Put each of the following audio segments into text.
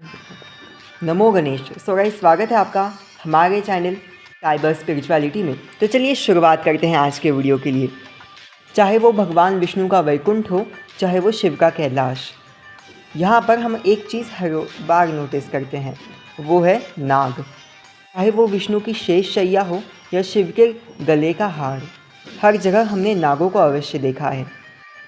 नमो Ganesh. So guys, स्वागत है आपका हमारे चैनल साइबर स्पिरिचुअलिटी में। तो चलिए शुरुआत करते हैं आज के वीडियो के लिए। चाहे वो भगवान विष्णु का वैकुंठ हो, चाहे वो शिव का कैलाश, यहाँ पर हम एक चीज़ हर बार नोटिस करते हैं, वो है नाग। चाहे वो विष्णु की शेष शैया हो या शिव के गले का हार, हर जगह हमने नागों को अवश्य देखा है।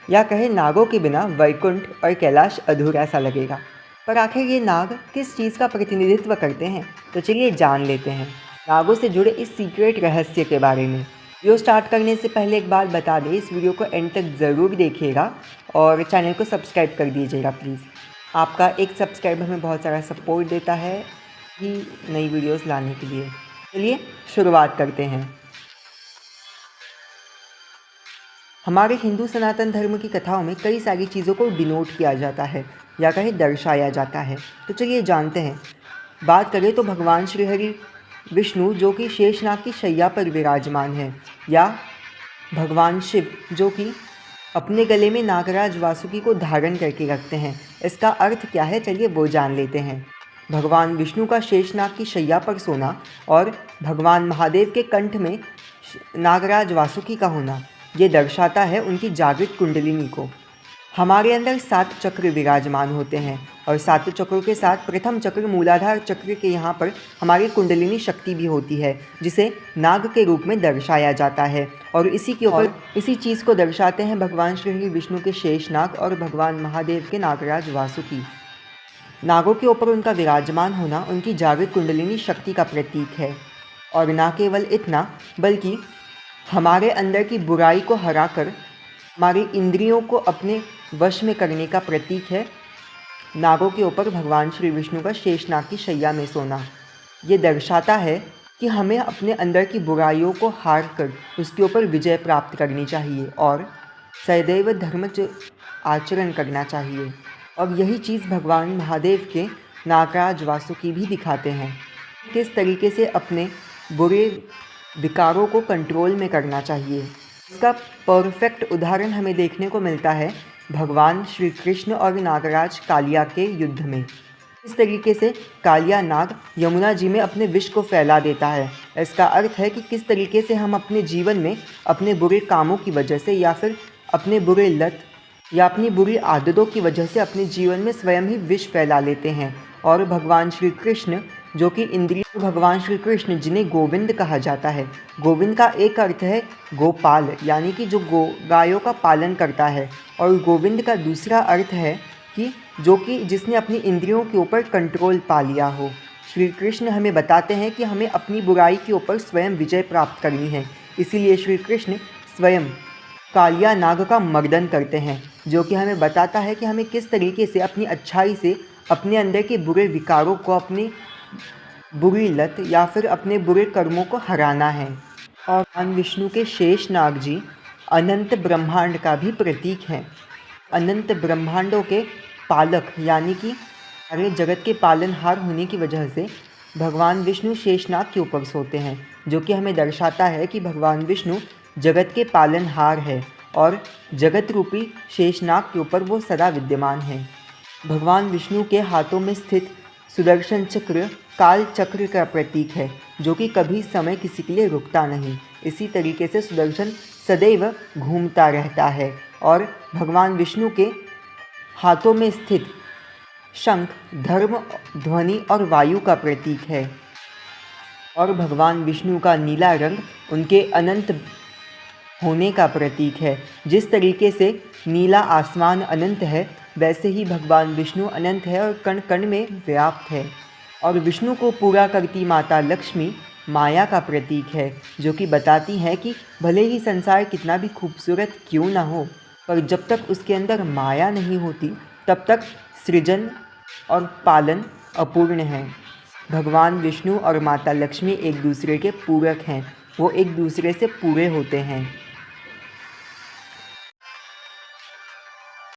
या कहे, नागों के बिना वैकुंठ और कैलाश अधूरा सा लगेगा। पर आखिर ये नाग किस चीज़ का प्रतिनिधित्व करते हैं, तो चलिए जान लेते हैं नागों से जुड़े इस सीक्रेट रहस्य के बारे में। वीडियो स्टार्ट करने से पहले एक बात बता दें, इस वीडियो को एंड तक ज़रूर देखिएगा और चैनल को सब्सक्राइब कर दीजिएगा प्लीज़। आपका एक सब्सक्राइब हमें बहुत सारा सपोर्ट देता है ही नई वीडियोस लाने के लिए। चलिए शुरुआत करते हैं। हमारे हिंदू सनातन धर्म की कथाओं में कई सारी चीज़ों को डिनोट किया जाता है या कहीं दर्शाया जाता है। तो चलिए जानते हैं। बात करें तो भगवान श्री हरि विष्णु जो कि शेषनाग की शैया पर विराजमान है, या भगवान शिव जो कि अपने गले में नागराज वासुकी को धारण करके रखते हैं। इसका अर्थ क्या है, चलिए वो जान लेते हैं। भगवान विष्णु का शेषनाग की शैया पर सोना और भगवान महादेव के कंठ में नागराज वासुकी का होना, ये दर्शाता है उनकी जागृत कुंडलिनी को। हमारे अंदर 7 चक्र विराजमान होते हैं और 7 चक्रों के साथ प्रथम चक्र मूलाधार चक्र के यहाँ पर हमारी कुंडलिनी शक्ति भी होती है, जिसे नाग के रूप में दर्शाया जाता है। और इसी के ऊपर इसी चीज़ को दर्शाते हैं भगवान श्री विष्णु के शेषनाग और भगवान महादेव के नागराज वासुकी। नागों के ऊपर उनका विराजमान होना उनकी जागृत कुंडलिनी शक्ति का प्रतीक है। और ना केवल इतना, बल्कि हमारे अंदर की बुराई को हराकर हमारी इंद्रियों को अपने वश में करने का प्रतीक है नागों के ऊपर भगवान श्री विष्णु का शेषनाग की शैया में सोना। ये दर्शाता है कि हमें अपने अंदर की बुराइयों को हार कर उसके ऊपर विजय प्राप्त करनी चाहिए और सदैव धर्म आचरण करना चाहिए। और यही चीज़ भगवान महादेव के नागराज वासुकी भी दिखाते हैं, किस तरीके से अपने बुरे विकारों को कंट्रोल में करना चाहिए। इसका परफेक्ट उदाहरण हमें देखने को मिलता है भगवान श्री कृष्ण और नागराज कालिया के युद्ध में। इस तरीके से कालिया नाग यमुना जी में अपने विष को फैला देता है। इसका अर्थ है कि किस तरीके से हम अपने जीवन में अपने बुरे कामों की वजह से या फिर अपने बुरे लत या अपनी बुरी आदतों की वजह से अपने जीवन में स्वयं ही विष फैला लेते हैं। और भगवान श्री कृष्ण जो कि इंद्रिय भगवान श्री कृष्ण जिन्हें गोविंद कहा जाता है, गोविंद का एक अर्थ है गोपाल, यानी कि जो गायों का पालन करता है, और गोविंद का दूसरा अर्थ है कि जो कि जिसने अपनी इंद्रियों के ऊपर कंट्रोल पा लिया हो। श्री कृष्ण हमें बताते हैं कि हमें अपनी बुराई के ऊपर स्वयं विजय प्राप्त करनी है। इसीलिए श्री कृष्ण स्वयं कालिया नाग का मर्दन करते हैं, जो कि हमें बताता है कि हमें किस तरीके से अपनी अच्छाई से अपने अंदर के बुरे विकारों को, अपनी बुरी लत या फिर अपने बुरे कर्मों को हराना है। और भगवान विष्णु के शेषनाग जी अनंत ब्रह्मांड का भी प्रतीक हैं। अनंत ब्रह्मांडों के पालक यानी कि सारे जगत के पालनहार होने की वजह से भगवान विष्णु शेषनाग के ऊपर सोते हैं, जो कि हमें दर्शाता है कि भगवान विष्णु जगत के पालनहार है और जगत रूपी शेषनाग के ऊपर वो सदा विद्यमान है। भगवान विष्णु के हाथों में स्थित सुदर्शन चक्र काल चक्र का प्रतीक है, जो कि कभी समय किसी के लिए रुकता नहीं। इसी तरीके से सुदर्शन सदैव घूमता रहता है। और भगवान विष्णु के हाथों में स्थित शंख धर्म, ध्वनि और वायु का प्रतीक है। और भगवान विष्णु का नीला रंग उनके अनंत होने का प्रतीक है। जिस तरीके से नीला आसमान अनंत है, वैसे ही भगवान विष्णु अनंत है और कण कण में व्याप्त है। और विष्णु को पूरा करती माता लक्ष्मी माया का प्रतीक है, जो कि बताती है कि भले ही संसार कितना भी खूबसूरत क्यों ना हो, पर जब तक उसके अंदर माया नहीं होती तब तक सृजन और पालन अपूर्ण है। भगवान विष्णु और माता लक्ष्मी एक दूसरे के पूरक हैं, वो एक दूसरे से पूरे होते हैं।